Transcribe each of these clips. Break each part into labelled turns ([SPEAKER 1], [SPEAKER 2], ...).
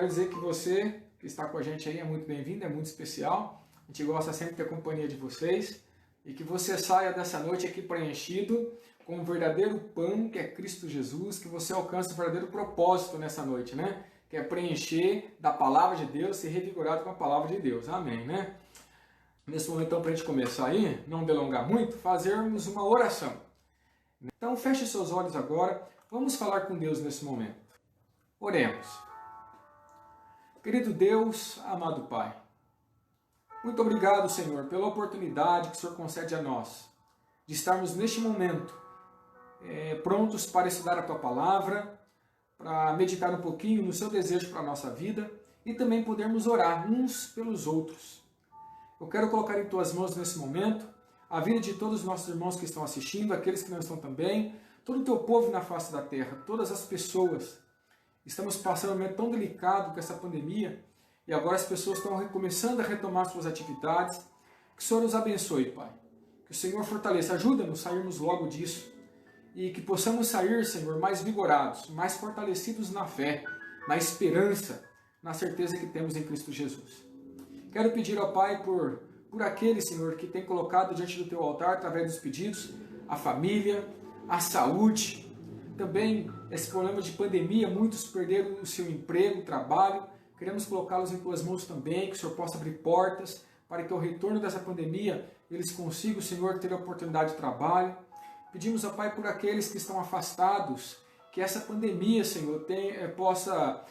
[SPEAKER 1] quero dizer que você que está com a gente aí é muito bem-vindo, é muito especial. A gente gosta sempre de ter a companhia de vocês e que você saia dessa noite aqui preenchido com o verdadeiro pão que é Cristo Jesus, que você alcance o verdadeiro propósito nessa noite, né? Que é preencher da palavra de Deus, ser revigorado com a palavra de Deus. Amém, né? Nesse momento, então, para a gente começar aí, não delongar muito, fazermos uma oração. Então, feche seus olhos agora, vamos falar com Deus nesse momento. Oremos. Querido Deus, amado Pai, muito obrigado, Senhor, pela oportunidade que o Senhor concede a nós, de estarmos neste momento prontos para estudar a Tua Palavra, para meditar um pouquinho no Seu desejo para a nossa vida e também podermos orar uns pelos outros. Eu quero colocar em Tuas mãos nesse momento a vida de todos os nossos irmãos que estão assistindo, aqueles que não estão também, todo o Teu povo na face da terra, todas as pessoas. Estamos passando um momento tão delicado com essa pandemia e agora as pessoas estão começando a retomar suas atividades. Que o Senhor nos abençoe, Pai. Que o Senhor fortaleça, ajuda-nos a sairmos logo disso e que possamos sair, Senhor, mais vigorados, mais fortalecidos na fé, na esperança, na certeza que temos em Cristo Jesus. Quero pedir ao Pai por aqueles, Senhor, que tem colocado diante do Teu altar, através dos pedidos, a família, a saúde. Também esse problema de pandemia, muitos perderam o seu emprego, o trabalho. Queremos colocá-los em Tuas mãos também, que o Senhor possa abrir portas para que ao retorno dessa pandemia eles consigam, Senhor, ter a oportunidade de trabalho. Pedimos, ao Pai, por aqueles que estão afastados, que essa pandemia, Senhor, possa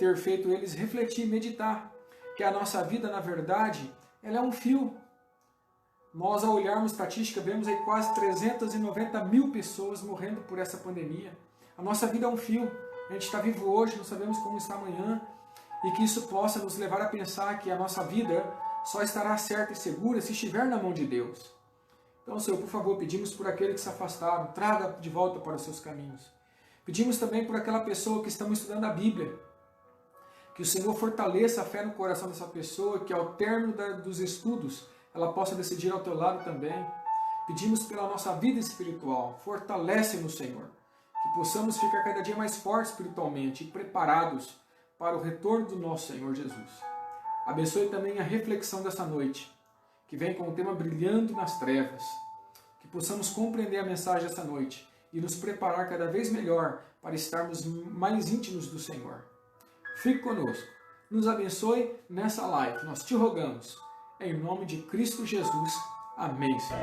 [SPEAKER 1] ter feito eles refletir e meditar. Que a nossa vida, na verdade, ela é um fio. Nós, ao olharmos estatística, vemos aí quase 390 mil pessoas morrendo por essa pandemia. A nossa vida é um fio. A gente está vivo hoje, não sabemos como está amanhã. E que isso possa nos levar a pensar que a nossa vida só estará certa e segura se estiver na mão de Deus. Então, Senhor, por favor, pedimos por aqueles que se afastaram, traga de volta para os seus caminhos. Pedimos também por aquela pessoa que estamos estudando a Bíblia. Que o Senhor fortaleça a fé no coração dessa pessoa, que ao término dos estudos, ela possa decidir ao Teu lado também. Pedimos pela nossa vida espiritual, fortalece-nos, Senhor, que possamos ficar cada dia mais fortes espiritualmente e preparados para o retorno do nosso Senhor Jesus. Abençoe também a reflexão dessa noite, que vem com o tema Brilhando nas Trevas, que possamos compreender a mensagem dessa noite e nos preparar cada vez melhor para estarmos mais íntimos do Senhor. Fique conosco, nos abençoe nessa live, nós te rogamos. Em nome de Cristo Jesus. Amém, Senhor.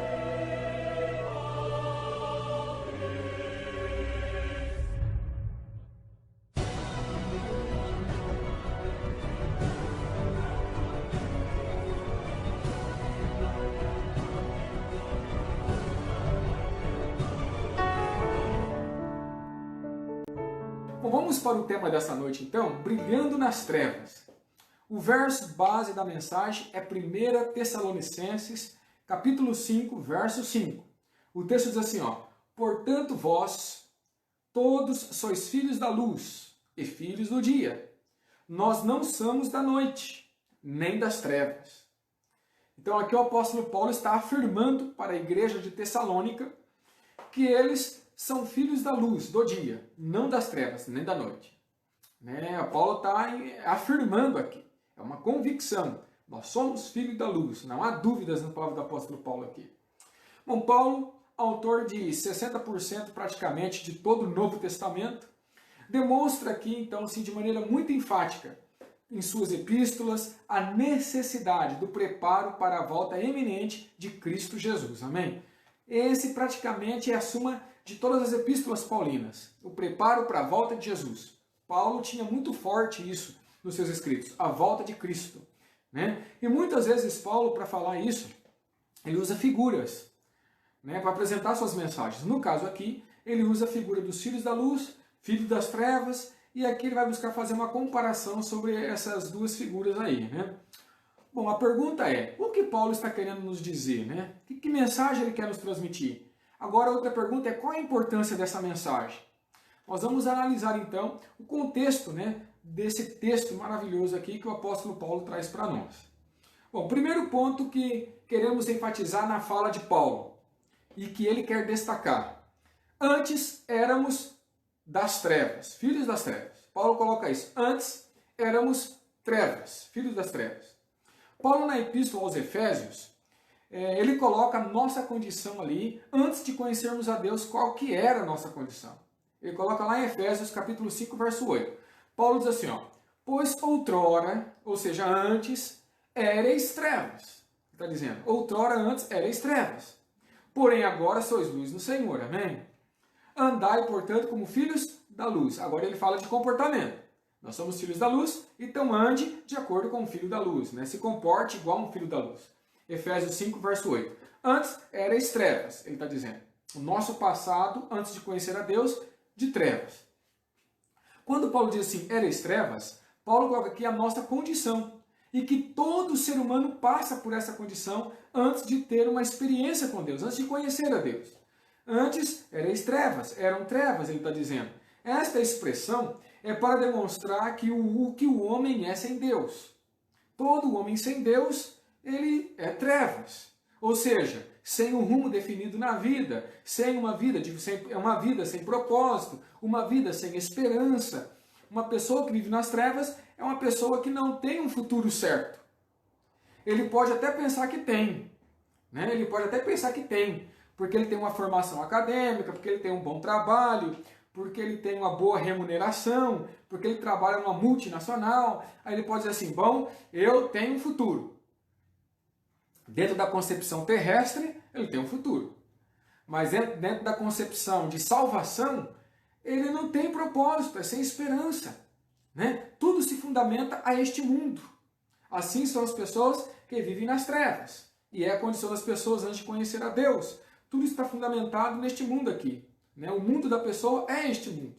[SPEAKER 1] Bom, vamos para o tema dessa noite, então, Brilhando nas Trevas. O verso base da mensagem é 1 Tessalonicenses, capítulo 5, verso 5. O texto diz assim, portanto vós, todos sois filhos da luz e filhos do dia. Nós não somos da noite, nem das trevas. Então aqui o apóstolo Paulo está afirmando para a igreja de Tessalônica que eles são filhos da luz, do dia, não das trevas, nem da noite. Paulo está afirmando aqui. É uma convicção. Nós somos filhos da luz. Não há dúvidas na palavra do apóstolo Paulo aqui. Bom, Paulo, autor de 60% praticamente de todo o Novo Testamento, demonstra aqui, então, assim, de maneira muito enfática, em suas epístolas, a necessidade do preparo para a volta eminente de Cristo Jesus. Amém? Esse praticamente é a suma de todas as epístolas paulinas. O preparo para a volta de Jesus. Paulo tinha muito forte isso nos seus escritos, a volta de Cristo. E muitas vezes Paulo, para falar isso, ele usa figuras para apresentar suas mensagens. No caso aqui, ele usa a figura dos filhos da luz, filhos das trevas, e aqui ele vai buscar fazer uma comparação sobre essas duas figuras aí. Bom, a pergunta é, o que Paulo está querendo nos dizer? Que mensagem ele quer nos transmitir? Agora, outra pergunta é, qual a importância dessa mensagem? Nós vamos analisar então o contexto desse texto maravilhoso aqui que o apóstolo Paulo traz para nós. Bom, primeiro ponto que queremos enfatizar na fala de Paulo e que ele quer destacar. Antes éramos das trevas, filhos das trevas. Paulo coloca isso. Antes éramos trevas, filhos das trevas. Paulo, na Epístola aos Efésios, ele coloca a nossa condição ali, antes de conhecermos a Deus, qual que era a nossa condição. Ele coloca lá em Efésios, capítulo 5, verso 8. Paulo diz assim, ó, pois outrora, ou seja, antes, éreis trevas. Está dizendo, outrora antes éreis trevas. Porém agora sois luz no Senhor, amém? Andai, portanto, como filhos da luz. Agora ele fala de comportamento. Nós somos filhos da luz, então ande de acordo com o filho da luz, né? Se comporte igual um filho da luz. Efésios 5, verso 8. Antes éreis trevas, ele está dizendo. O nosso passado, antes de conhecer a Deus, de trevas. Quando Paulo diz assim, éreis trevas, Paulo coloca aqui a nossa condição. E que todo ser humano passa por essa condição antes de ter uma experiência com Deus, antes de conhecer a Deus. Antes eram trevas, ele está dizendo. Esta expressão é para demonstrar que o homem é sem Deus. Todo homem sem Deus, ele é trevas. Ou seja, sem um rumo definido na vida, sem uma vida sem propósito, uma vida sem esperança. Uma pessoa que vive nas trevas é uma pessoa que não tem um futuro certo. Ele pode até pensar que tem, né? Ele pode até pensar que tem, porque ele tem uma formação acadêmica, porque ele tem um bom trabalho, porque ele tem uma boa remuneração, porque ele trabalha numa multinacional. Aí ele pode dizer assim, bom, eu tenho um futuro. Dentro da concepção terrestre, ele tem um futuro. Mas dentro da concepção de salvação, ele não tem propósito, é sem esperança. Né? Tudo se fundamenta a este mundo. Assim são as pessoas que vivem nas trevas. E é a condição das pessoas antes de conhecer a Deus. Tudo está fundamentado neste mundo aqui. Né? O mundo da pessoa é este mundo.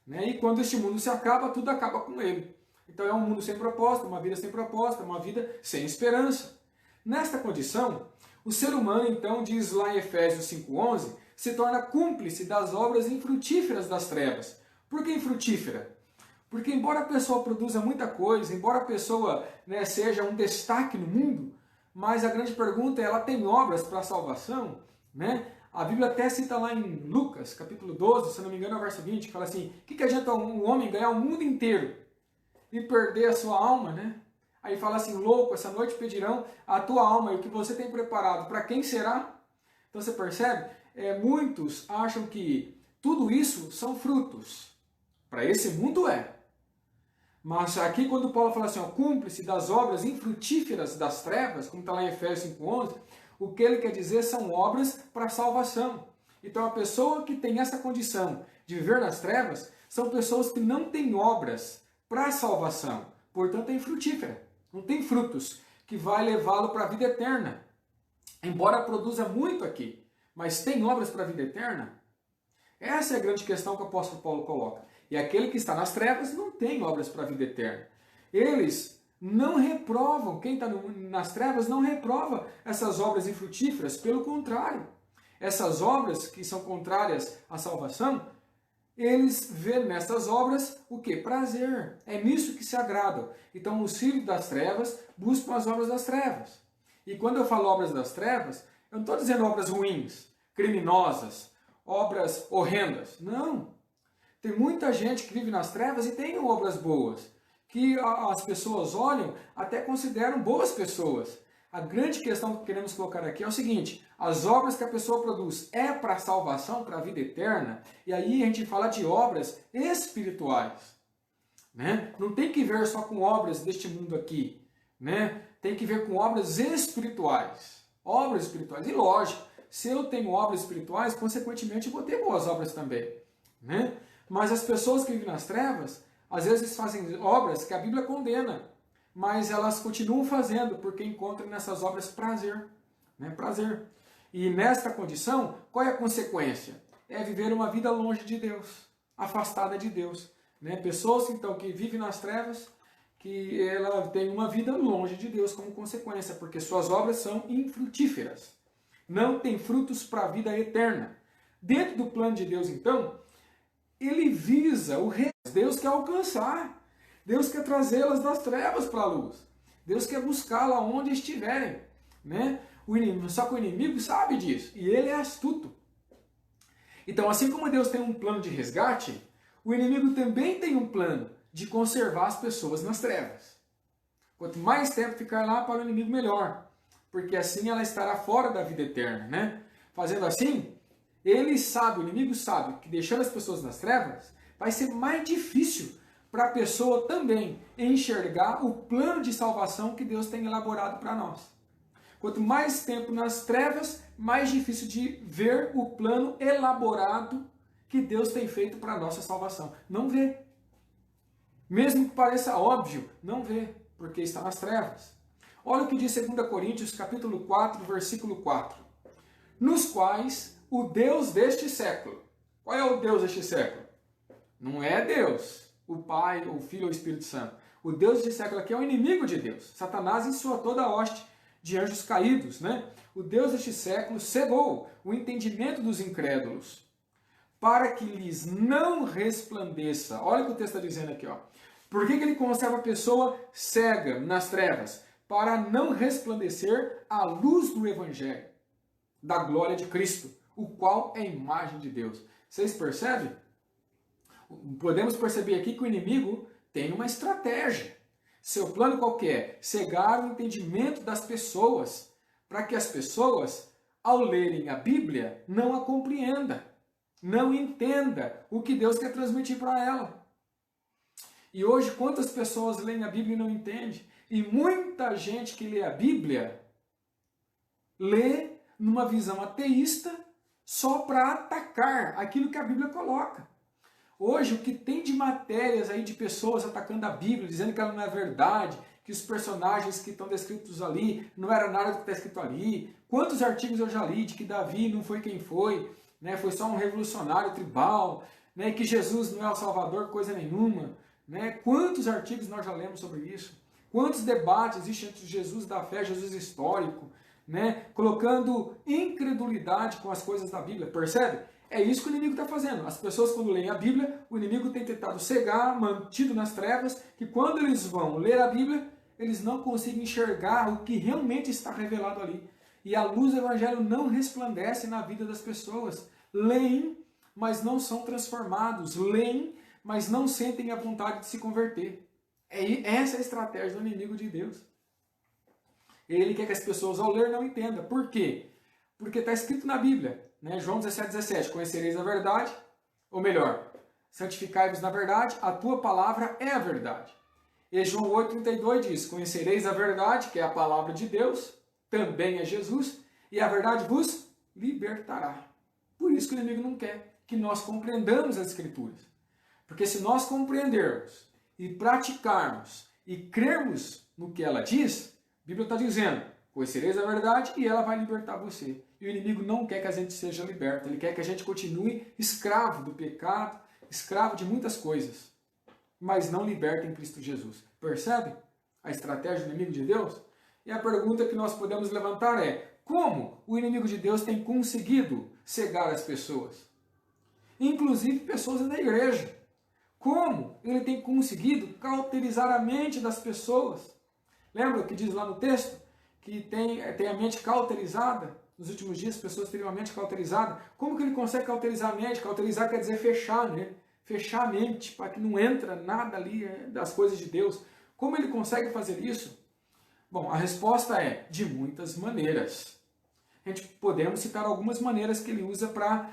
[SPEAKER 1] Né? E quando este mundo se acaba, tudo acaba com ele. Então é um mundo sem propósito, uma vida sem propósito, uma vida sem esperança. Nesta condição, o ser humano, então, diz lá em Efésios 5,11, se torna cúmplice das obras infrutíferas das trevas. Por que infrutífera? Porque embora a pessoa produza muita coisa, embora a pessoa, né, seja um destaque no mundo, mas a grande pergunta é, ela tem obras para a salvação? Né? A Bíblia até cita lá em Lucas, capítulo 12, se não me engano é o verso 20, que fala assim, o que adianta um homem ganhar o mundo inteiro e perder a sua alma, né? Aí fala assim, louco, essa noite pedirão a tua alma e o que você tem preparado, para quem será? Então você percebe? Muitos acham que tudo isso são frutos. Para esse mundo é. Mas aqui quando Paulo fala assim, ó, cúmplice das obras infrutíferas das trevas, como está lá em Efésios 5,11, o que ele quer dizer são obras para a salvação. Então a pessoa que tem essa condição de viver nas trevas, são pessoas que não têm obras para a salvação. Portanto é infrutífera. Não tem frutos que vai levá-lo para a vida eterna. Embora produza muito aqui, mas tem obras para a vida eterna? Essa é a grande questão que o apóstolo Paulo coloca. E aquele que está nas trevas não tem obras para a vida eterna. Eles não reprovam, quem está nas trevas não reprova essas obras infrutíferas, pelo contrário. Essas obras que são contrárias à salvação, eles vêem nessas obras o que? Prazer. É nisso que se agradam. Então os filhos das trevas buscam as obras das trevas. E quando eu falo obras das trevas, eu não estou dizendo obras ruins, criminosas, obras horrendas. Não. Tem muita gente que vive nas trevas e tem obras boas, que as pessoas olham, até consideram boas pessoas. A grande questão que queremos colocar aqui é o seguinte, as obras que a pessoa produz é para a salvação, para a vida eterna, e aí a gente fala de obras espirituais. Né? Não tem que ver só com obras deste mundo aqui, né? Tem que ver com obras espirituais. Obras espirituais. E lógico, se eu tenho obras espirituais, consequentemente eu vou ter boas obras também. Né? Mas as pessoas que vivem nas trevas, às vezes fazem obras que a Bíblia condena, mas elas continuam fazendo porque encontram nessas obras prazer. Né? Prazer. E nesta condição, qual é a consequência? É viver uma vida longe de Deus, afastada de Deus. Né? Pessoas então que vivem nas trevas, que ela tem uma vida longe de Deus como consequência, porque suas obras são infrutíferas. Não tem frutos para a vida eterna. Dentro do plano de Deus, então, ele visa o reino. Deus quer alcançar. Deus quer trazê-las das trevas para a luz. Deus quer buscá-la onde estiverem. Né? Só que o inimigo sabe disso. E ele é astuto. Então, assim como Deus tem um plano de resgate, o inimigo também tem um plano de conservar as pessoas nas trevas. Quanto mais tempo ficar lá para o inimigo, melhor. Porque assim ela estará fora da vida eterna, né? Fazendo assim, ele sabe, o inimigo sabe, que deixando as pessoas nas trevas, vai ser mais difícil para a pessoa também enxergar o plano de salvação que Deus tem elaborado para nós. Quanto mais tempo nas trevas, mais difícil de ver o plano elaborado que Deus tem feito para a nossa salvação. Não vê. Mesmo que pareça óbvio, não vê, porque está nas trevas. Olha o que diz 2 Coríntios, capítulo 4, versículo 4. Nos quais o Deus deste século. Qual é o Deus deste século? Não é Deus, o Pai, o Filho ou o Espírito Santo. O Deus deste século aqui é o inimigo de Deus. Satanás e sua toda a hoste de anjos caídos, né? O Deus deste século cegou o entendimento dos incrédulos, para que lhes não resplandeça. Olha o que o texto está dizendo aqui, ó. Por que ele conserva a pessoa cega nas trevas? Para não resplandecer a luz do Evangelho, da glória de Cristo, o qual é a imagem de Deus. Vocês percebem? Podemos perceber aqui que o inimigo tem uma estratégia. Seu plano qual que é? Cegar o entendimento das pessoas, para que as pessoas, ao lerem a Bíblia, não a compreendam, não entendam o que Deus quer transmitir para ela. E hoje, quantas pessoas leem a Bíblia e não entendem? E muita gente que lê a Bíblia, lê numa visão ateísta só para atacar aquilo que a Bíblia coloca. Hoje, o que tem de matérias aí de pessoas atacando a Bíblia, dizendo que ela não é verdade, que os personagens que estão descritos ali não era nada do que está escrito ali. Quantos artigos eu já li de que Davi não foi quem foi, né? Foi só um revolucionário tribal, né? Que Jesus não é o Salvador, coisa nenhuma. Né? Quantos artigos nós já lemos sobre isso? Quantos debates existem entre Jesus da fé, Jesus histórico, né? Colocando incredulidade com as coisas da Bíblia, percebe? É isso que o inimigo está fazendo. As pessoas, quando leem a Bíblia, o inimigo tem tentado cegar, mantido nas trevas, que quando eles vão ler a Bíblia, eles não conseguem enxergar o que realmente está revelado ali. E a luz do Evangelho não resplandece na vida das pessoas. Leem, mas não são transformados. Leem, mas não sentem a vontade de se converter. Essa é a estratégia do inimigo de Deus. Ele quer que as pessoas, ao ler, não entendam. Por quê? Porque está escrito na Bíblia, né? João 17,17, conhecereis a verdade, ou melhor, santificai-vos na verdade, a tua palavra é a verdade. E João 8,32 diz, conhecereis a verdade, que é a palavra de Deus, também é Jesus, e a verdade vos libertará. Por isso que o inimigo não quer que nós compreendamos as Escrituras. Porque se nós compreendermos e praticarmos e crermos no que ela diz, a Bíblia está dizendo, conhecereis a verdade e ela vai libertar você. E o inimigo não quer que a gente seja liberto, ele quer que a gente continue escravo do pecado, escravo de muitas coisas, mas não liberto em Cristo Jesus. Percebe a estratégia do inimigo de Deus? E a pergunta que nós podemos levantar é, como o inimigo de Deus tem conseguido cegar as pessoas? Inclusive pessoas na igreja. Como ele tem conseguido cauterizar a mente das pessoas? Lembra o que diz lá no texto? Que tem a mente cauterizada. Nos últimos dias as pessoas teriam a mente cauterizada. Como que ele consegue cauterizar a mente? Cauterizar quer dizer fechar, né? Fechar a mente, para que não entra nada ali das coisas de Deus. Como ele consegue fazer isso? Bom, a resposta é de muitas maneiras. A gente podemos citar algumas maneiras que ele usa para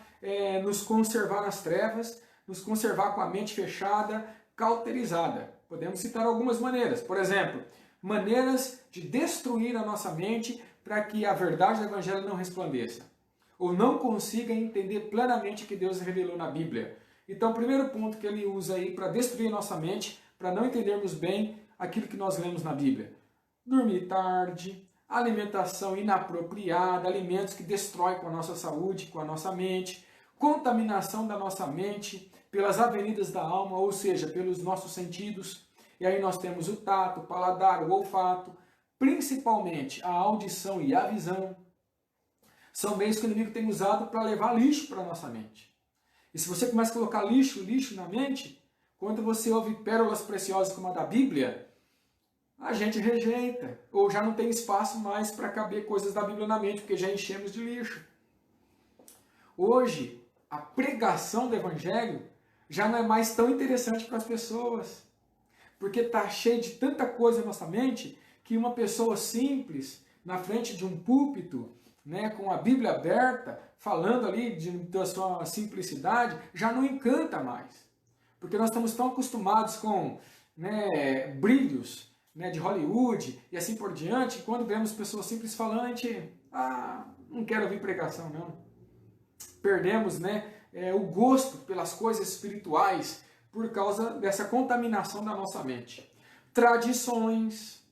[SPEAKER 1] nos conservar nas trevas, nos conservar com a mente fechada, cauterizada. Podemos citar algumas maneiras. Por exemplo, maneiras de destruir a nossa mente para que a verdade do Evangelho não resplandeça. Ou não consiga entender plenamente o que Deus revelou na Bíblia. Então, o primeiro ponto que ele usa aí para destruir a nossa mente, para não entendermos bem aquilo que nós lemos na Bíblia. Dormir tarde, alimentação inapropriada, alimentos que destroem com a nossa saúde, com a nossa mente, contaminação da nossa mente pelas avenidas da alma, ou seja, pelos nossos sentidos. E aí nós temos o tato, o paladar, o olfato, principalmente a audição e a visão. São meios que o inimigo tem usado para levar lixo para a nossa mente. E se você começa a colocar lixo na mente, quando você ouve pérolas preciosas como a da Bíblia, a gente rejeita, ou já não tem espaço mais para caber coisas da Bíblia na mente, porque já enchemos de lixo. Hoje, a pregação do Evangelho já não é mais tão interessante para as pessoas. Porque está cheio de tanta coisa na nossa mente que uma pessoa simples, na frente de um púlpito, né, com a Bíblia aberta, falando ali da sua simplicidade, já não encanta mais. Porque nós estamos tão acostumados com, né, brilhos, né, de Hollywood e assim por diante, quando vemos pessoas simples falando, a gente, não quero ouvir pregação não. Perdemos, né, o gosto pelas coisas espirituais por causa dessa contaminação da nossa mente. Tradições,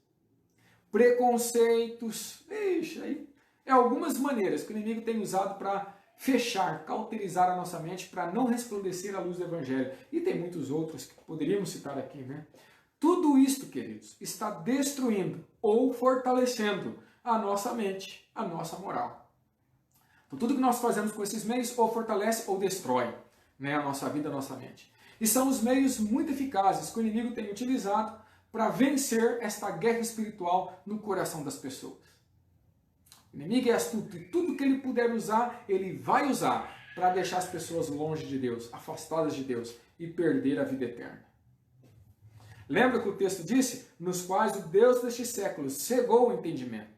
[SPEAKER 1] preconceitos, aí é algumas maneiras que o inimigo tem usado para fechar, cauterizar a nossa mente, para não resplandecer a luz do Evangelho. E tem muitos outros que poderíamos citar aqui, né? Tudo isto, queridos, está destruindo ou fortalecendo a nossa mente, a nossa moral. Então, tudo que nós fazemos com esses meios ou fortalece ou destrói, né, a nossa vida, a nossa mente. E são os meios muito eficazes que o inimigo tem utilizado para vencer esta guerra espiritual no coração das pessoas. O inimigo é astuto e tudo que ele puder usar, ele vai usar para deixar as pessoas longe de Deus, afastadas de Deus e perder a vida eterna. Lembra que o texto disse? Nos quais o Deus deste século cegou o entendimento.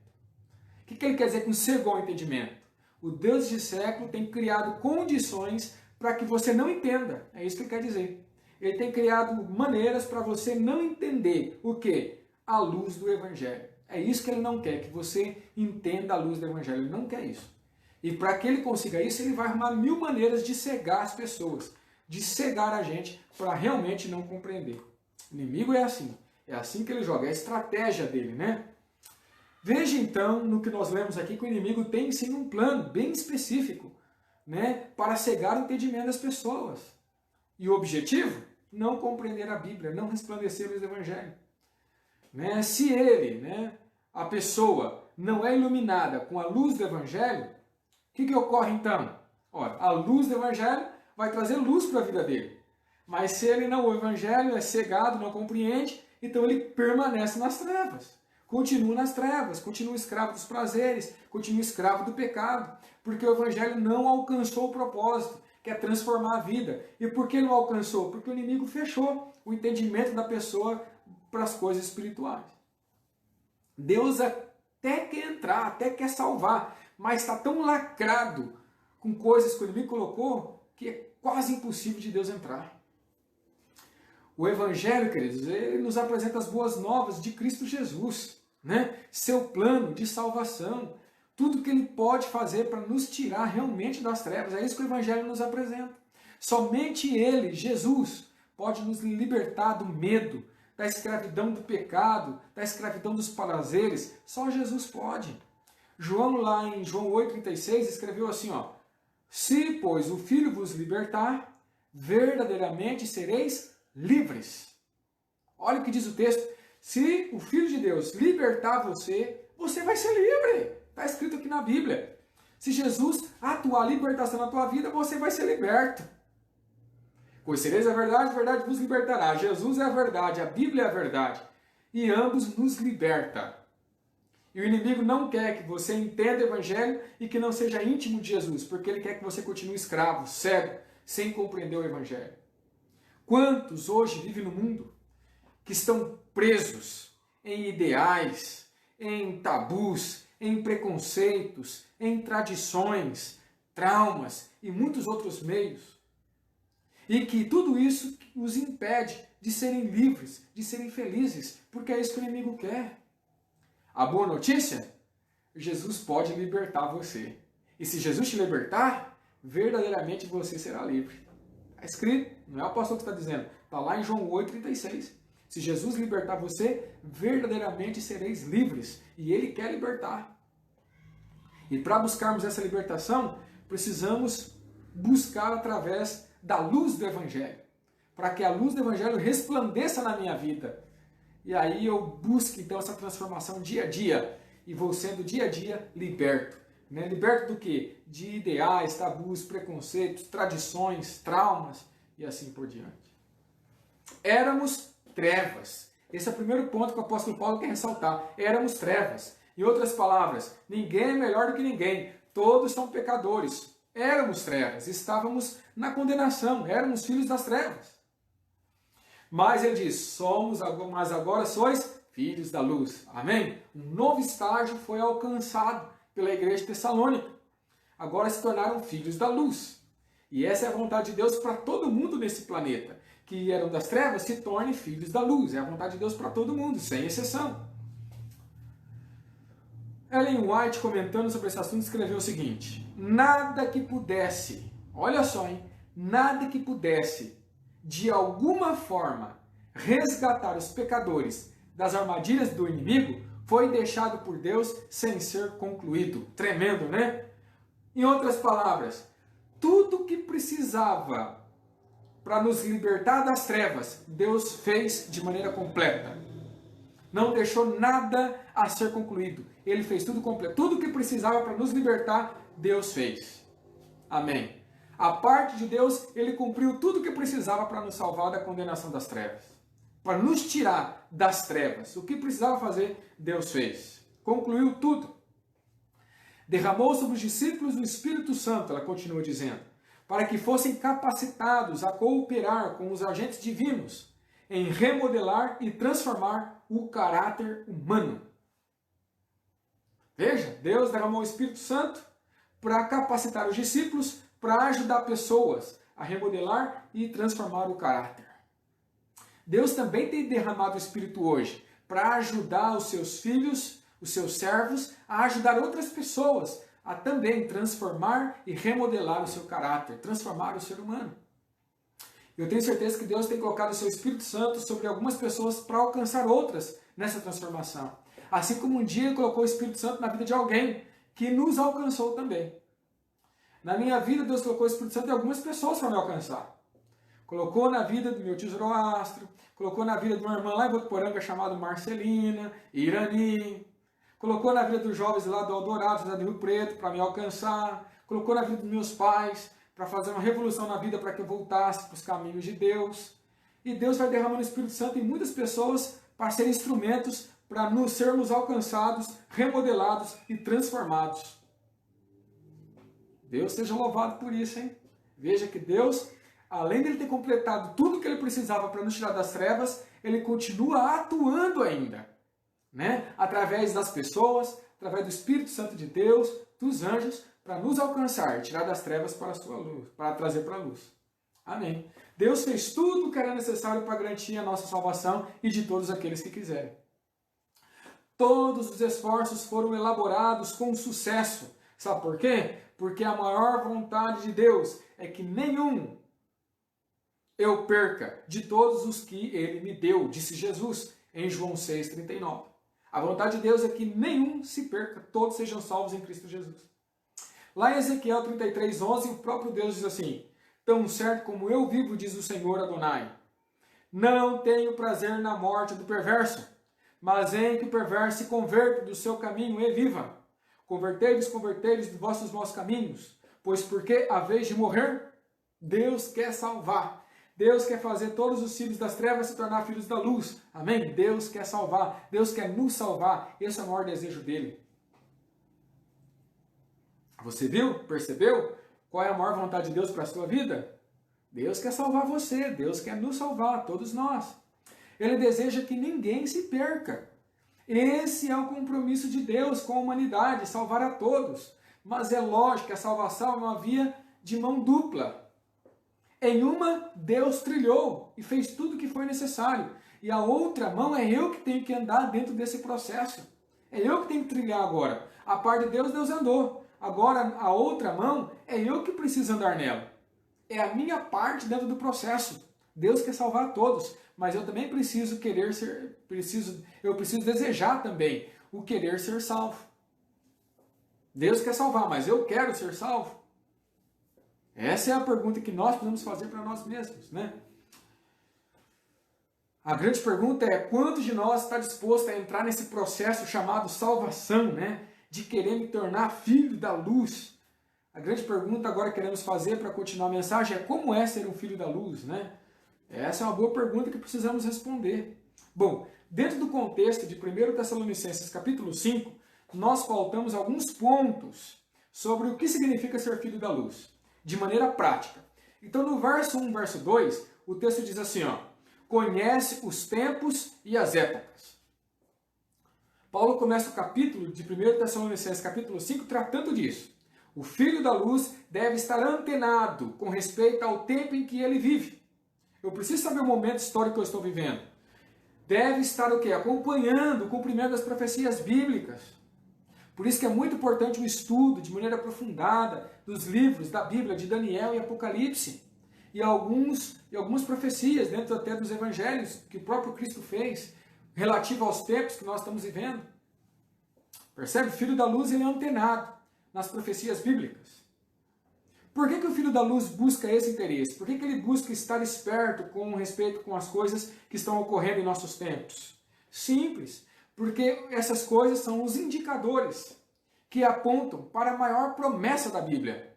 [SPEAKER 1] O que ele quer dizer com cegou o entendimento? O Deus deste século tem criado condições para que você não entenda. É isso que ele quer dizer. Ele tem criado maneiras para você não entender o quê? A luz do Evangelho. É isso que ele não quer, que você entenda a luz do Evangelho. Ele não quer isso. E para que ele consiga isso, ele vai arrumar 1000 maneiras de cegar as pessoas, de cegar a gente para realmente não compreender. O inimigo é assim que ele joga, é a estratégia dele, né? Veja então no que nós lemos aqui que o inimigo tem sim um plano bem específico, né, para cegar o entendimento das pessoas. E o objetivo? Não compreender a Bíblia, não resplandecer o Evangelho. Né? Se ele, né, a pessoa, não é iluminada com a luz do Evangelho, o que ocorre então? Ora, a luz do Evangelho vai trazer luz para a vida dele. Mas se ele não, o Evangelho é cegado, não compreende, então ele permanece nas trevas. Continua nas trevas, continua escravo dos prazeres, continua escravo do pecado, porque o Evangelho não alcançou o propósito, que é transformar a vida. E por que não alcançou? Porque o inimigo fechou o entendimento da pessoa para as coisas espirituais. Deus até quer entrar, até quer salvar, mas está tão lacrado com coisas que o inimigo colocou que é quase impossível de Deus entrar. O Evangelho, queridos, ele nos apresenta as boas novas de Cristo Jesus, né? Seu plano de salvação, tudo que ele pode fazer para nos tirar realmente das trevas. É isso que o Evangelho nos apresenta. Somente ele, Jesus, pode nos libertar do medo, da escravidão do pecado, da escravidão dos prazeres. Só Jesus pode. João, lá em João 8,36, escreveu assim, ó: se, pois, o Filho vos libertar, verdadeiramente sereis livres. Olha o que diz o texto. Se o Filho de Deus libertar você, você vai ser livre. Está escrito aqui na Bíblia. Se Jesus atuar a libertação na tua vida, você vai ser liberto. Conhecereis a verdade vos libertará. Jesus é a verdade, a Bíblia é a verdade. E ambos nos libertam. E o inimigo não quer que você entenda o Evangelho e que não seja íntimo de Jesus, porque ele quer que você continue escravo, cego, sem compreender o Evangelho. Quantos hoje vivem no mundo que estão presos em ideais, em tabus, em preconceitos, em tradições, traumas e muitos outros meios. E que tudo isso os impede de serem livres, de serem felizes, porque é isso que o inimigo quer. A boa notícia? Jesus pode libertar você. E se Jesus te libertar, verdadeiramente você será livre. Está escrito, não é o apóstolo que está dizendo, está lá em João 8,36. Se Jesus libertar você, verdadeiramente sereis livres. E ele quer libertar. E para buscarmos essa libertação, precisamos buscar através da luz do Evangelho. Para que a luz do Evangelho resplandeça na minha vida. E aí eu busco então essa transformação dia a dia. E vou sendo dia a dia liberto. Né? Liberto do quê? De ideais, tabus, preconceitos, tradições, traumas e assim por diante. Éramos trevas. Esse é o primeiro ponto que o apóstolo Paulo quer ressaltar. Éramos trevas. Em outras palavras, ninguém é melhor do que ninguém. Todos são pecadores. Éramos trevas. Estávamos na condenação. Éramos filhos das trevas. Mas ele diz, mas agora sois filhos da luz. Amém? Um novo estágio foi alcançado pela igreja de Tessalônica. Agora se tornaram filhos da luz. E essa é a vontade de Deus para todo mundo nesse planeta. Que eram das trevas, se tornem filhos da luz. É a vontade de Deus para todo mundo, sem exceção. Ellen White, comentando sobre esse assunto, escreveu o seguinte: nada que pudesse, olha só, hein? Nada que pudesse, de alguma forma, resgatar os pecadores das armadilhas do inimigo, foi deixado por Deus sem ser concluído. Tremendo, né? Em outras palavras, tudo que precisava para nos libertar das trevas, Deus fez de maneira completa. Não deixou nada a ser concluído. Ele fez tudo completo. Tudo que precisava para nos libertar, Deus fez. Amém. A parte de Deus, Ele cumpriu tudo que precisava para nos salvar da condenação das trevas. Para nos tirar das trevas. O que precisava fazer, Deus fez. Concluiu tudo. Derramou sobre os discípulos o Espírito Santo, ela continua dizendo, para que fossem capacitados a cooperar com os agentes divinos em remodelar e transformar o caráter humano. Veja, Deus derramou o Espírito Santo para capacitar os discípulos, para ajudar pessoas a remodelar e transformar o caráter. Deus também tem derramado o Espírito hoje para ajudar os seus filhos, os seus servos, a ajudar outras pessoas a também transformar e remodelar o seu caráter, transformar o ser humano. Eu tenho certeza que Deus tem colocado o seu Espírito Santo sobre algumas pessoas para alcançar outras nessa transformação. Assim como um dia Ele colocou o Espírito Santo na vida de alguém que nos alcançou também. Na minha vida, Deus colocou o Espírito Santo em algumas pessoas para me alcançar. Colocou na vida do meu tio Zoroastro, colocou na vida de uma irmã lá em Votuporanga chamada Marcelina, Irani, colocou na vida dos jovens lá do Eldorado, lá do Rio Preto, para me alcançar, colocou na vida dos meus pais, para fazer uma revolução na vida para que eu voltasse para os caminhos de Deus. E Deus vai derramando o Espírito Santo em muitas pessoas para serem instrumentos para nos sermos alcançados, remodelados e transformados. Deus seja louvado por isso, hein? Veja que Deus, além de Ele ter completado tudo o que Ele precisava para nos tirar das trevas, Ele continua atuando ainda, né? Através das pessoas, através do Espírito Santo de Deus, dos anjos, para nos alcançar, tirar das trevas para a sua luz, para trazer para a luz. Amém. Deus fez tudo o que era necessário para garantir a nossa salvação e de todos aqueles que quiserem. Todos os esforços foram elaborados com sucesso. Sabe por quê? Porque a maior vontade de Deus é que nenhum eu perca de todos os que Ele me deu, disse Jesus em João 6,39. A vontade de Deus é que nenhum se perca, todos sejam salvos em Cristo Jesus. Lá em Ezequiel 33,11, o próprio Deus diz assim: tão certo como eu vivo, diz o Senhor Adonai, não tenho prazer na morte do perverso, mas em que o perverso se converta do seu caminho e viva. Convertei-vos dos vossos maus caminhos, pois porque a vez de morrer, Deus quer salvar. Deus quer fazer todos os filhos das trevas se tornar filhos da luz. Amém? Deus quer salvar. Deus quer nos salvar. Esse é o maior desejo dele. Você viu? Percebeu? Qual é a maior vontade de Deus para a sua vida? Deus quer salvar você. Deus quer nos salvar, todos nós. Ele deseja que ninguém se perca. Esse é o compromisso de Deus com a humanidade, salvar a todos. Mas é lógico que a salvação é uma via de mão dupla. Em uma, Deus trilhou e fez tudo o que foi necessário. E a outra mão é eu que tenho que andar dentro desse processo. É eu que tenho que trilhar agora. A parte de Deus, Deus andou. Agora, a outra mão, é eu que preciso andar nela. É a minha parte dentro do processo. Deus quer salvar a todos, mas eu também preciso querer ser, eu preciso desejar também o querer ser salvo. Deus quer salvar, mas eu quero ser salvo? Essa é a pergunta que nós precisamos fazer para nós mesmos, né? A grande pergunta é: quantos de nós está disposto a entrar nesse processo chamado salvação, né? De querer me tornar filho da luz? A grande pergunta agora que queremos fazer para continuar a mensagem é: como é ser um filho da luz, né? Essa é uma boa pergunta que precisamos responder. Bom, dentro do contexto de 1 Tessalonicenses capítulo 5, nós pautamos alguns pontos sobre o que significa ser filho da luz, de maneira prática. Então, no verso 1, verso 2, o texto diz assim, ó: conhece os tempos e as épocas. Paulo começa o capítulo de 1 Tessalonicenses, capítulo 5, tratando disso. O filho da luz deve estar antenado com respeito ao tempo em que ele vive. Eu preciso saber o momento histórico que eu estou vivendo. Deve estar o quê? Acompanhando o cumprimento das profecias bíblicas. Por isso que é muito importante o estudo de maneira aprofundada dos livros da Bíblia, de Daniel e Apocalipse. E algumas profecias dentro até dos evangelhos que o próprio Cristo fez, relativo aos tempos que nós estamos vivendo. Percebe? O filho da luz ele é antenado nas profecias bíblicas. Por que o filho da luz busca esse interesse? Por que ele busca estar esperto com respeito com as coisas que estão ocorrendo em nossos tempos? Simples, porque essas coisas são os indicadores que apontam para a maior promessa da Bíblia,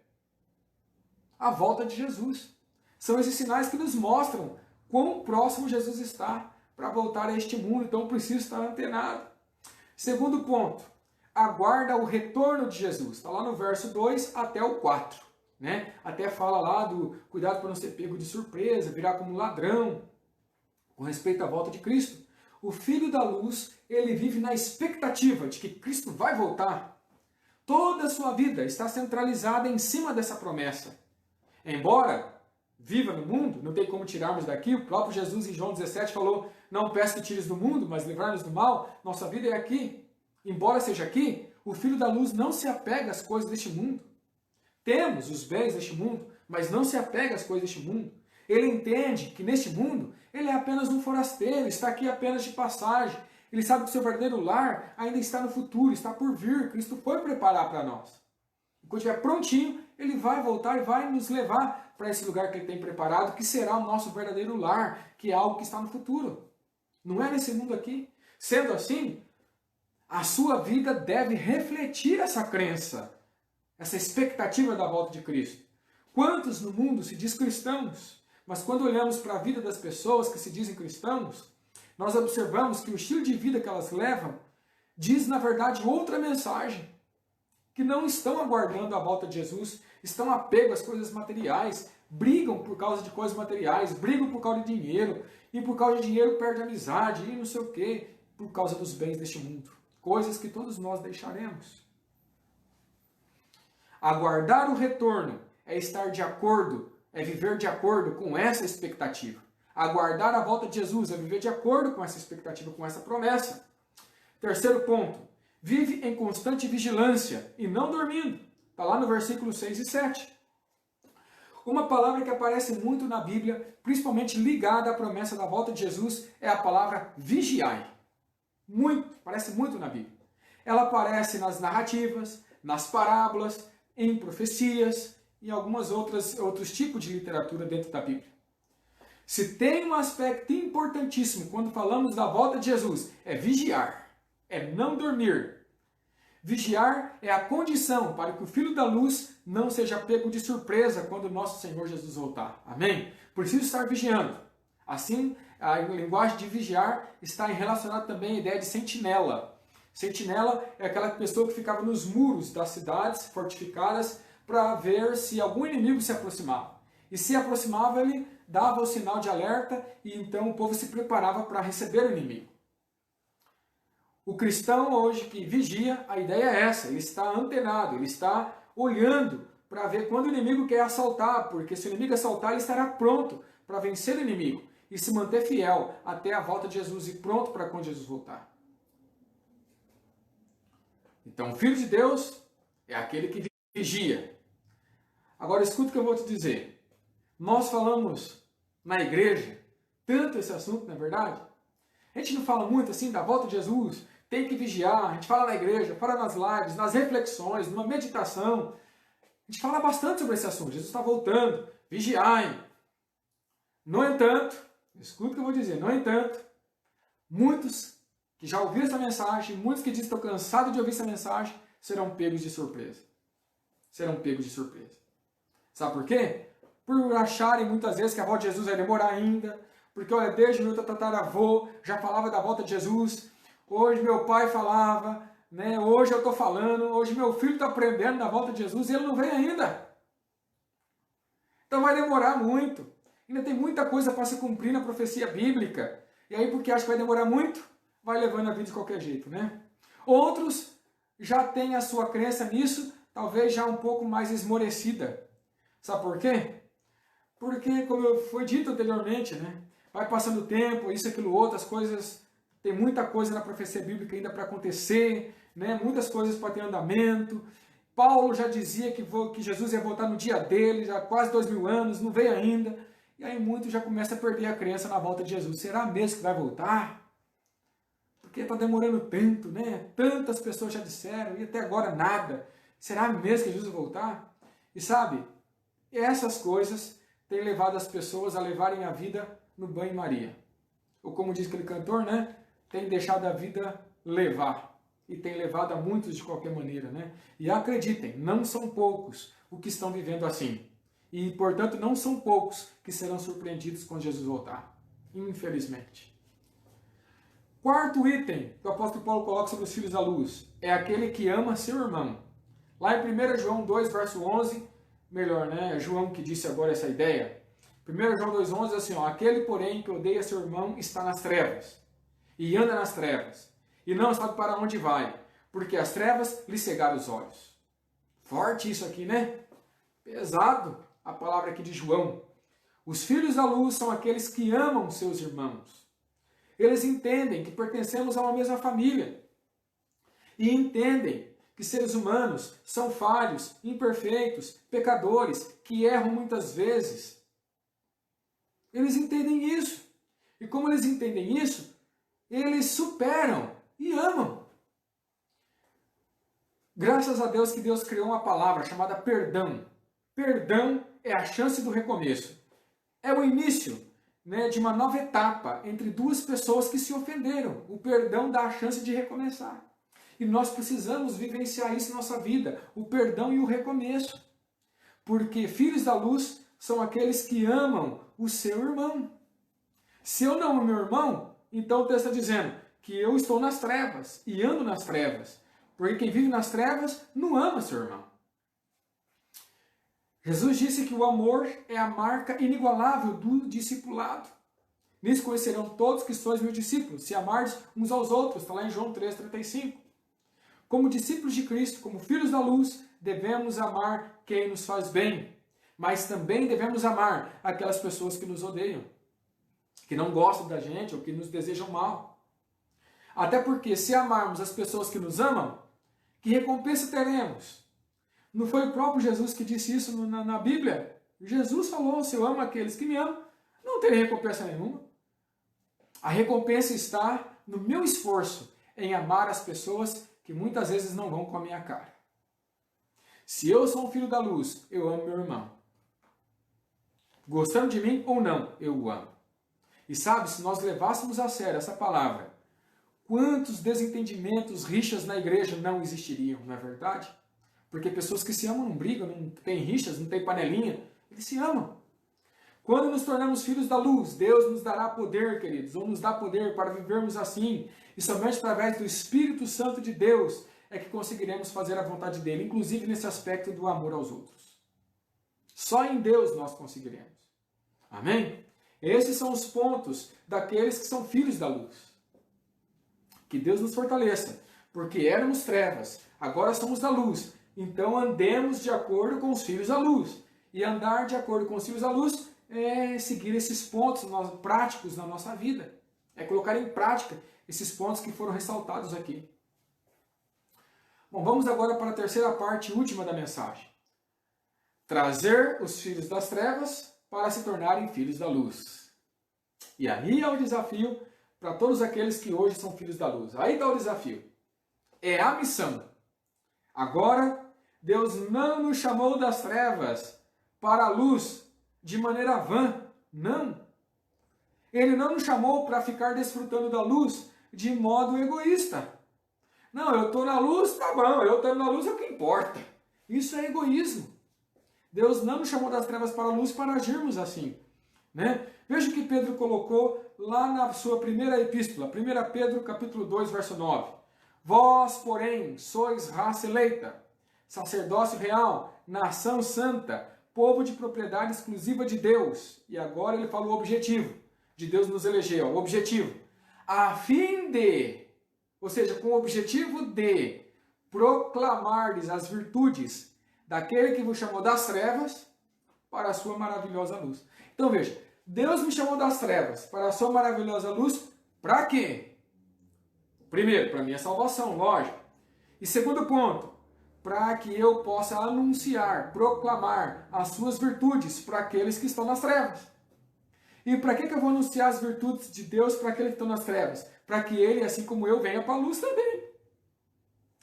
[SPEAKER 1] a volta de Jesus. São esses sinais que nos mostram quão próximo Jesus está para voltar a este mundo, então eu preciso estar antenado. Segundo ponto, aguarda o retorno de Jesus. Está lá no verso 2 até o 4. Né? Até fala lá do cuidado para não ser pego de surpresa, virar como ladrão, com respeito à volta de Cristo. O filho da luz, ele vive na expectativa de que Cristo vai voltar. Toda a sua vida está centralizada em cima dessa promessa. Embora viva no mundo, não tem como tirarmos daqui, o próprio Jesus em João 17 falou, não peço que tires do mundo, mas livrar-nos do mal, nossa vida é aqui. Embora seja aqui, o filho da luz não se apega às coisas deste mundo. Temos os bens deste mundo, mas não se apega às coisas deste mundo. Ele entende que neste mundo ele é apenas um forasteiro, está aqui apenas de passagem. Ele sabe que o seu verdadeiro lar ainda está no futuro, está por vir. Cristo foi preparar para nós. Quando estiver prontinho, ele vai voltar e vai nos levar para esse lugar que ele tem preparado, que será o nosso verdadeiro lar, que é algo que está no futuro. Não é nesse mundo aqui. Sendo assim, a sua vida deve refletir essa crença, essa expectativa da volta de Cristo. Quantos no mundo se diz cristãos, mas quando olhamos para a vida das pessoas que se dizem cristãos, nós observamos que o estilo de vida que elas levam diz, na verdade, outra mensagem. Que não estão aguardando a volta de Jesus, estão apegos às coisas materiais, brigam por causa de coisas materiais, brigam por causa de dinheiro, e por causa de dinheiro perde amizade, e não sei o quê, por causa dos bens deste mundo. Coisas que todos nós deixaremos. Aguardar o retorno é estar de acordo, é viver de acordo com essa expectativa. Aguardar a volta de Jesus é viver de acordo com essa expectativa, com essa promessa. Terceiro ponto, vive em constante vigilância e não dormindo. Está lá no versículo 6 e 7. Uma palavra que aparece muito na Bíblia, principalmente ligada à promessa da volta de Jesus, é a palavra vigiai. Aparece muito na Bíblia. Ela aparece nas narrativas, nas parábolas, em profecias e alguns outros tipos de literatura dentro da Bíblia. Se tem um aspecto importantíssimo quando falamos da volta de Jesus, é vigiar, é não dormir. Vigiar é a condição para que o Filho da Luz não seja pego de surpresa quando nosso Senhor Jesus voltar. Amém? Preciso estar vigiando. Assim, a linguagem de vigiar está relacionada também à ideia de sentinela. Sentinela é aquela pessoa que ficava nos muros das cidades fortificadas para ver se algum inimigo se aproximava. E se aproximava, ele dava o sinal de alerta e então o povo se preparava para receber o inimigo. O cristão hoje que vigia, a ideia é essa, ele está antenado, ele está olhando para ver quando o inimigo quer assaltar, porque se o inimigo assaltar, ele estará pronto para vencer o inimigo e se manter fiel até a volta de Jesus e pronto para quando Jesus voltar. Então, o Filho de Deus é aquele que vigia. Agora, escuta o que eu vou te dizer. Nós falamos na igreja tanto esse assunto, não é verdade? A gente não fala muito assim da volta de Jesus, tem que vigiar, a gente fala na igreja, fala nas lives, nas reflexões, numa meditação. A gente fala bastante sobre esse assunto. Jesus está voltando, vigiai. No entanto, escuta o que eu vou dizer, no entanto, muitos que já ouviram essa mensagem, muitos que dizem que estão cansados de ouvir essa mensagem, serão pegos de surpresa. Serão pegos de surpresa. Sabe por quê? Por acharem muitas vezes que a volta de Jesus vai demorar ainda, porque olha, desde meu tataravô já falava da volta de Jesus, hoje meu pai falava, né? Hoje eu estou falando, hoje meu filho está aprendendo da volta de Jesus e ele não vem ainda. Então vai demorar muito. Ainda tem muita coisa para se cumprir na profecia bíblica. E aí, porque acha que vai demorar muito, vai levando a vida de qualquer jeito, né? Outros já têm a sua crença nisso, talvez já um pouco mais esmorecida. Sabe por quê? Porque, como foi dito anteriormente, né? Vai passando o tempo, isso, aquilo, outro, as coisas... Tem muita coisa na profecia bíblica ainda para acontecer, né? Muitas coisas para ter andamento. Paulo já dizia que Jesus ia voltar no dia dele, já há quase 2000 anos, não veio ainda. E aí muitos já começam a perder a crença na volta de Jesus. Será mesmo que vai voltar? Porque está demorando tanto, né? Tantas pessoas já disseram e até agora nada. Será mesmo que Jesus vai voltar? E sabe, essas coisas têm levado as pessoas a levarem a vida no banho-maria. Ou como diz aquele cantor, né? Tem deixado a vida levar. E tem levado a muitos de qualquer maneira, né? E acreditem, não são poucos os que estão vivendo assim. E, portanto, não são poucos que serão surpreendidos quando Jesus voltar. Infelizmente. Quarto item que o apóstolo Paulo coloca sobre os filhos da luz é aquele que ama seu irmão. Lá em 1 João 2, verso 11, melhor, né? É João que disse agora essa ideia. 1 João 2,11 diz assim, ó, aquele, porém, que odeia seu irmão está nas trevas, e anda nas trevas, e não sabe para onde vai, porque as trevas lhe cegaram os olhos. Forte isso aqui, né? Pesado a palavra aqui de João. Os filhos da luz são aqueles que amam seus irmãos. Eles entendem que pertencemos a uma mesma família. E entendem que seres humanos são falhos, imperfeitos, pecadores, que erram muitas vezes. Eles entendem isso. E como eles entendem isso, eles superam e amam. Graças a Deus que Deus criou uma palavra chamada perdão. Perdão é a chance do recomeço. É o início, né, de uma nova etapa entre duas pessoas que se ofenderam. O perdão dá a chance de recomeçar. E nós precisamos vivenciar isso na nossa vida, o perdão e o recomeço. Porque filhos da luz são aqueles que amam o seu irmão. Se eu não amo meu irmão, então o texto está dizendo que eu estou nas trevas e ando nas trevas. Porque quem vive nas trevas não ama seu irmão. Jesus disse que o amor é a marca inigualável do discipulado. Nisso conhecerão todos que sois meus discípulos, se amardes uns aos outros. Está lá em João 3,35. Como discípulos de Cristo, como filhos da luz, devemos amar quem nos faz bem. Mas também devemos amar aquelas pessoas que nos odeiam, que não gostam da gente ou que nos desejam mal. Até porque se amarmos as pessoas que nos amam, que recompensa teremos? Não foi o próprio Jesus que disse isso na Bíblia? Jesus falou, se eu amo aqueles que me amam, não terei recompensa nenhuma. A recompensa está no meu esforço em amar as pessoas que muitas vezes não vão com a minha cara. Se eu sou um filho da luz, eu amo meu irmão. Gostando de mim ou não, eu o amo. E sabe, se nós levássemos a sério essa palavra, quantos desentendimentos, rixas na igreja não existiriam, não é verdade? Porque pessoas que se amam não brigam, não tem rixas, não tem panelinha, eles se amam. Quando nos tornamos filhos da luz, Deus nos dará poder, queridos, ou nos dá poder para vivermos assim, e somente através do Espírito Santo de Deus é que conseguiremos fazer a vontade dele, inclusive nesse aspecto do amor aos outros. Só em Deus nós conseguiremos. Amém? Esses são os pontos daqueles que são filhos da luz. Que Deus nos fortaleça, porque éramos trevas, agora somos da luz. Então andemos de acordo com os filhos da luz. E andar de acordo com os filhos da luz é seguir esses pontos práticos na nossa vida. É colocar em prática esses pontos que foram ressaltados aqui. Bom, vamos agora para a terceira parte última da mensagem. Trazer os filhos das trevas para se tornarem filhos da luz. E aí é o desafio para todos aqueles que hoje são filhos da luz. Aí está o desafio. É a missão. Agora, Deus não nos chamou das trevas para a luz de maneira vã. Não. Ele não nos chamou para ficar desfrutando da luz de modo egoísta. Não, eu estou na luz, tá bom. Eu estou na luz é o que importa. Isso é egoísmo. Deus não nos chamou das trevas para a luz para agirmos assim. Né? Veja o que Pedro colocou lá na sua primeira epístola, 1 Pedro capítulo 2, verso 9. Vós, porém, sois raça eleita, sacerdócio real, nação santa, povo de propriedade exclusiva de Deus. E agora ele fala o objetivo de Deus nos eleger, o objetivo. A fim de, ou seja, com o objetivo de proclamardes as virtudes daquele que vos chamou das trevas para a sua maravilhosa luz. Então veja, Deus me chamou das trevas para a sua maravilhosa luz, para quê? Primeiro, para minha salvação, lógico. E segundo ponto, para que eu possa anunciar, proclamar as suas virtudes para aqueles que estão nas trevas. E para que eu vou anunciar as virtudes de Deus para aqueles que estão nas trevas? Para que ele, assim como eu, venha para a luz também.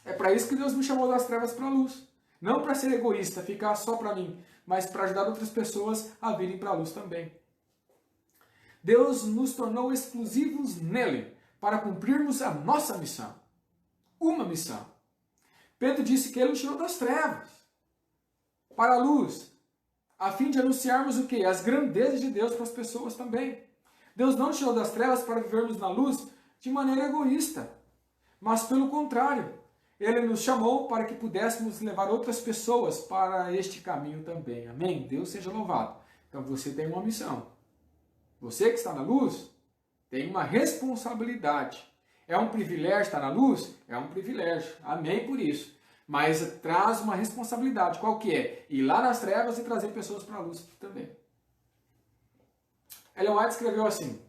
[SPEAKER 1] É para isso que Deus me chamou das trevas para a luz. Não para ser egoísta, ficar só para mim, mas para ajudar outras pessoas a virem para a luz também. Deus nos tornou exclusivos nele para cumprirmos a nossa missão. Uma missão. Pedro disse que ele nos tirou das trevas para a luz, a fim de anunciarmos o quê? As grandezas de Deus para as pessoas também. Deus não nos tirou das trevas para vivermos na luz de maneira egoísta, mas pelo contrário, ele nos chamou para que pudéssemos levar outras pessoas para este caminho também. Amém? Deus seja louvado. Então você tem uma missão. Você que está na luz tem uma responsabilidade. É um privilégio estar na luz? É um privilégio. Amém por isso. Mas traz uma responsabilidade. Qual que é? Ir lá nas trevas e trazer pessoas para a luz também. Ellen White escreveu assim: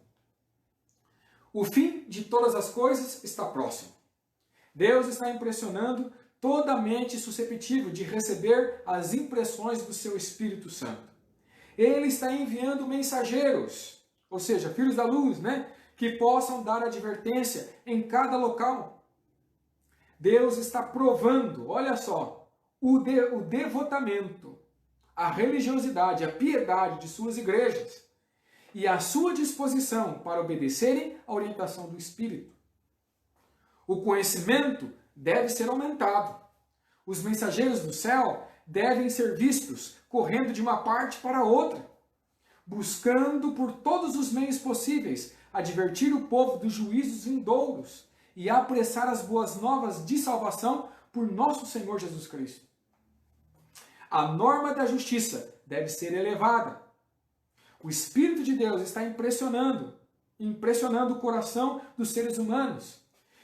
[SPEAKER 1] o fim de todas as coisas está próximo. Deus está impressionando toda a mente susceptível de receber as impressões do seu Espírito Santo. Ele está enviando mensageiros, ou seja, filhos da luz, né? Que possam dar advertência em cada local. Deus está provando, olha só, o devotamento, a religiosidade, a piedade de suas igrejas e a sua disposição para obedecerem à orientação do Espírito. O conhecimento deve ser aumentado. Os mensageiros do céu devem ser vistos correndo de uma parte para outra, buscando por todos os meios possíveis advertir o povo dos juízos vindouros e apressar as boas novas de salvação por nosso Senhor Jesus Cristo. A norma da justiça deve ser elevada. O Espírito de Deus está impressionando o coração dos seres humanos.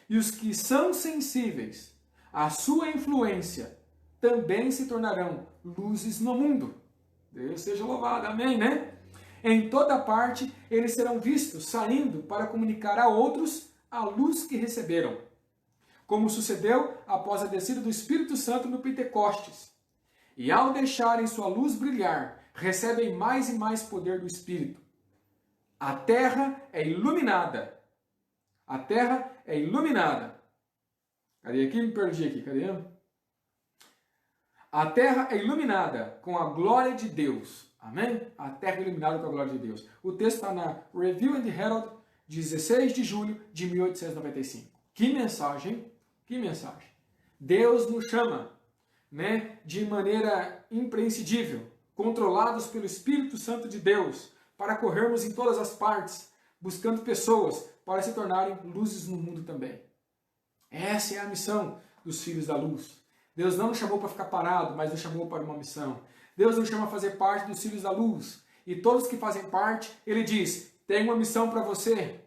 [SPEAKER 1] E os que são sensíveis à sua influência também se tornarão luzes no mundo. Deus seja louvado, amém, né? Em toda parte eles serão vistos saindo para comunicar a outros a luz que receberam, como sucedeu após a descida do Espírito Santo no Pentecostes. E ao deixarem sua luz brilhar, recebem mais e mais poder do Espírito. A terra é iluminada. A terra é iluminada. Cadê aqui? Me perdi aqui. Cadê? A terra é iluminada com a glória de Deus. Amém? A terra é iluminada com a glória de Deus. O texto está na Review and Herald, 16 de julho de 1895. Que mensagem! Que mensagem! Deus nos chama, né, de maneira imprescindível, controlados pelo Espírito Santo de Deus, para corrermos em todas as partes, buscando pessoas para se tornarem luzes no mundo também. Essa é a missão dos filhos da luz. Deus não nos chamou para ficar parado, mas nos chamou para uma missão. Deus nos chama a fazer parte dos filhos da luz. E todos que fazem parte, Ele diz, tem uma missão para você.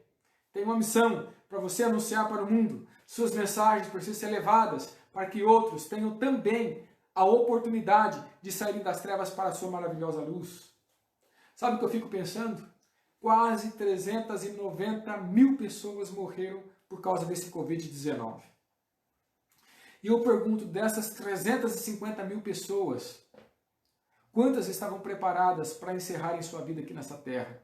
[SPEAKER 1] Tem uma missão para você anunciar para o mundo. Suas mensagens precisam ser levadas para que outros tenham também a oportunidade de saírem das trevas para a sua maravilhosa luz. Sabe o que eu fico pensando? Quase 390 mil pessoas morreram por causa desse Covid-19. E eu pergunto, dessas 350 mil pessoas, quantas estavam preparadas para encerrarem sua vida aqui nessa terra?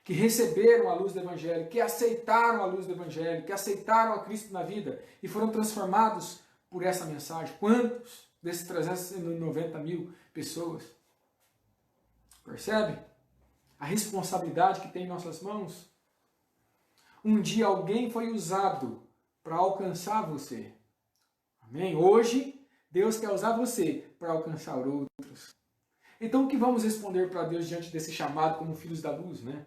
[SPEAKER 1] Que receberam a luz do Evangelho, que aceitaram a luz do Evangelho, que aceitaram a Cristo na vida e foram transformados por essa mensagem. Quantos desses 390 mil pessoas? Percebe? A responsabilidade que tem em nossas mãos. Um dia alguém foi usado para alcançar você. Amém? Hoje, Deus quer usar você para alcançar outros. Então, o que vamos responder para Deus diante desse chamado como filhos da luz, né?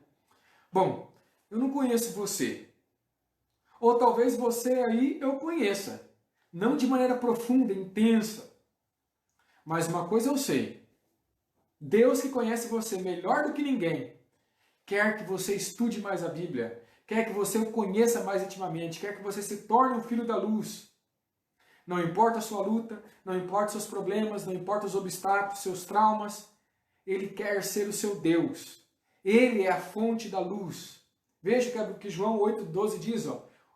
[SPEAKER 1] Bom, eu não conheço você. Ou talvez você aí eu conheça. Não de maneira profunda, intensa. Mas uma coisa eu sei. Deus, que conhece você melhor do que ninguém, quer que você estude mais a Bíblia, quer que você o conheça mais intimamente, quer que você se torne um filho da luz. Não importa a sua luta, não importa os seus problemas, não importa os obstáculos, seus traumas, Ele quer ser o seu Deus. Ele é a fonte da luz. Veja o que João 8,12 diz,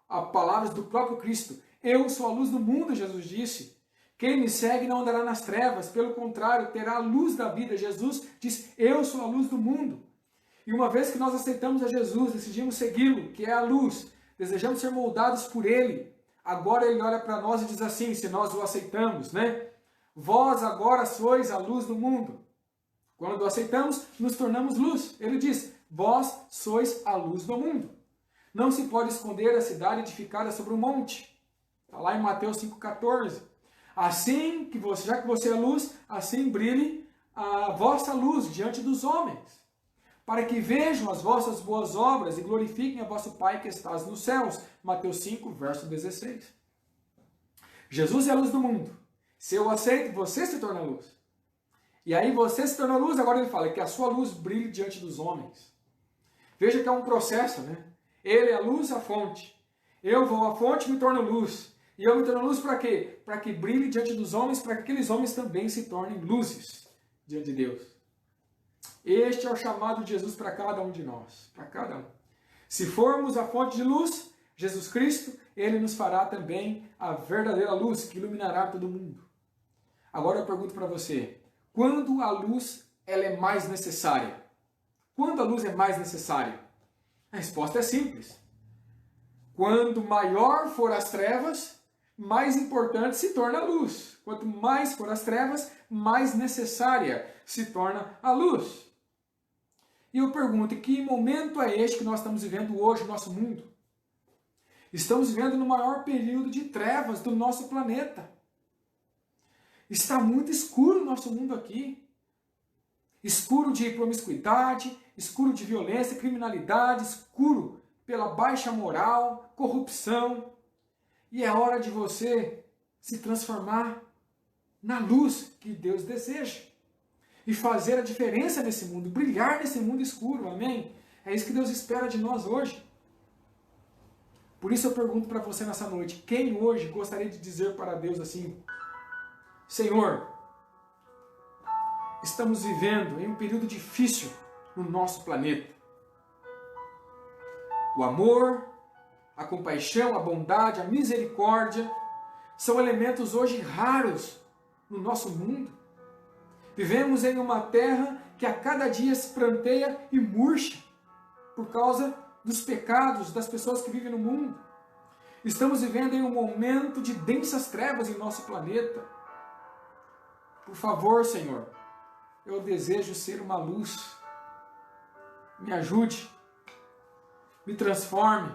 [SPEAKER 1] as palavras do próprio Cristo. Eu sou a luz do mundo, Jesus disse. Quem me segue não andará nas trevas, pelo contrário, terá a luz da vida. Jesus diz, eu sou a luz do mundo. E uma vez que nós aceitamos a Jesus, decidimos segui-lo, que é a luz, desejamos ser moldados por Ele, agora Ele olha para nós e diz assim, se nós o aceitamos, né? Vós agora sois a luz do mundo. Quando o aceitamos, nos tornamos luz. Ele diz, vós sois a luz do mundo. Não se pode esconder a cidade edificada sobre um monte. Está lá em Mateus 5,14. Assim que você, já que você é luz, assim brilhe a vossa luz diante dos homens, para que vejam as vossas boas obras e glorifiquem a vosso Pai que estás nos céus. Mateus 5, verso 16. Jesus é a luz do mundo. Se eu aceito, você se torna luz. E aí você se torna luz, agora ele fala que a sua luz brilhe diante dos homens. Veja que é um processo, né? Ele é a luz, a fonte. Eu vou à fonte e me torno luz. E eu me torno luz para quê? Para que brilhe diante dos homens, para que aqueles homens também se tornem luzes diante de Deus. Este é o chamado de Jesus para cada um de nós, para cada um. Se formos a fonte de luz, Jesus Cristo, Ele nos fará também a verdadeira luz que iluminará todo mundo. Agora eu pergunto para você, quando a luz ela é mais necessária? Quando a luz é mais necessária? A resposta é simples. Quando maior for as trevas, mais importante se torna a luz. Quanto mais for as trevas, mais necessária se torna a luz. E eu pergunto, que momento é este que nós estamos vivendo hoje no nosso mundo? Estamos vivendo no maior período de trevas do nosso planeta. Está muito escuro o nosso mundo aqui. Escuro de promiscuidade, escuro de violência, criminalidade, escuro pela baixa moral, corrupção. E é hora de você se transformar na luz que Deus deseja. E fazer a diferença nesse mundo, brilhar nesse mundo escuro, amém? É isso que Deus espera de nós hoje. Por isso eu pergunto para você nessa noite, quem hoje gostaria de dizer para Deus assim, Senhor, estamos vivendo em um período difícil no nosso planeta. O amor, a compaixão, a bondade, a misericórdia são elementos hoje raros no nosso mundo. Vivemos em uma terra que a cada dia se pranteia e murcha por causa dos pecados das pessoas que vivem no mundo. Estamos vivendo em um momento de densas trevas em nosso planeta. Por favor, Senhor, eu desejo ser uma luz. Me ajude, me transforme,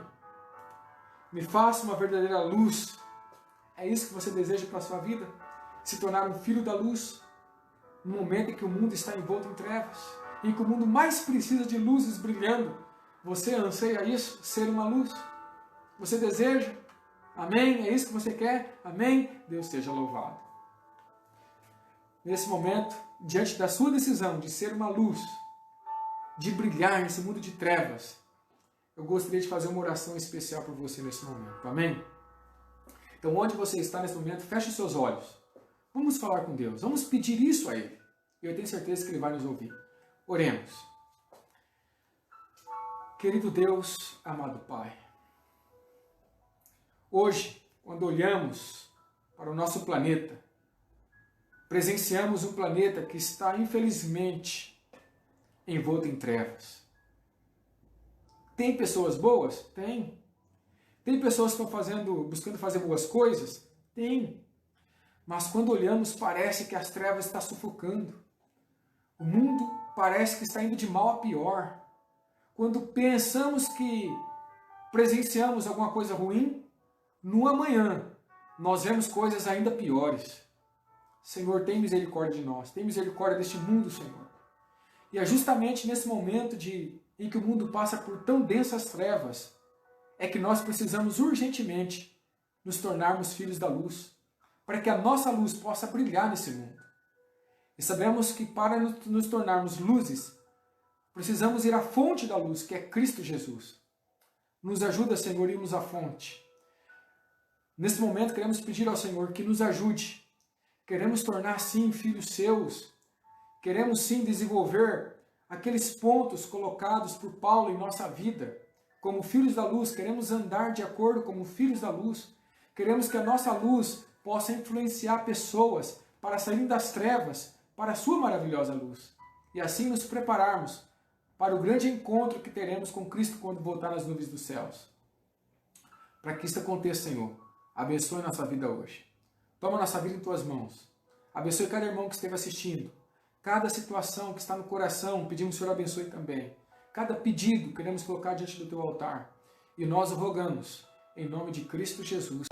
[SPEAKER 1] me faça uma verdadeira luz. É isso que você deseja para a sua vida? Se tornar um filho da luz? No momento em que o mundo está envolto em trevas, em que o mundo mais precisa de luzes brilhando, você anseia isso, ser uma luz? Você deseja? Amém? É isso que você quer? Amém? Deus seja louvado. Nesse momento, diante da sua decisão de ser uma luz, de brilhar nesse mundo de trevas, eu gostaria de fazer uma oração especial por você nesse momento. Amém? Então, onde você está nesse momento, feche os seus olhos. Vamos falar com Deus, vamos pedir isso a Ele. Eu tenho certeza que Ele vai nos ouvir. Oremos. Querido Deus, amado Pai, hoje, quando olhamos para o nosso planeta, presenciamos um planeta que está, infelizmente, envolto em trevas. Tem pessoas boas? Tem. Tem pessoas que estão buscando fazer boas coisas? Tem. Mas quando olhamos, parece que as trevas estão sufocando. O mundo parece que está indo de mal a pior. Quando pensamos que presenciamos alguma coisa ruim, no amanhã nós vemos coisas ainda piores. Senhor, tem misericórdia de nós. Tem misericórdia deste mundo, Senhor. E é justamente nesse momento em que o mundo passa por tão densas trevas, é que nós precisamos urgentemente nos tornarmos filhos da luz, para que a nossa luz possa brilhar nesse mundo. E sabemos que para nos tornarmos luzes, precisamos ir à fonte da luz, que é Cristo Jesus. Nos ajuda, Senhor, a irmos à fonte. Nesse momento queremos pedir ao Senhor que nos ajude. Queremos tornar sim filhos seus. Queremos sim desenvolver aqueles pontos colocados por Paulo em nossa vida. Como filhos da luz, queremos andar de acordo como filhos da luz. Queremos que a nossa luz possa influenciar pessoas para saírem das trevas para a sua maravilhosa luz. E assim nos prepararmos para o grande encontro que teremos com Cristo quando voltar nas nuvens dos céus. Para que isso aconteça, Senhor, abençoe nossa vida hoje. Toma nossa vida em Tuas mãos. Abençoe cada irmão que esteve assistindo. Cada situação que está no coração, pedimos que o Senhor abençoe também. Cada pedido queremos colocar diante do Teu altar. E nós o rogamos, em nome de Cristo Jesus.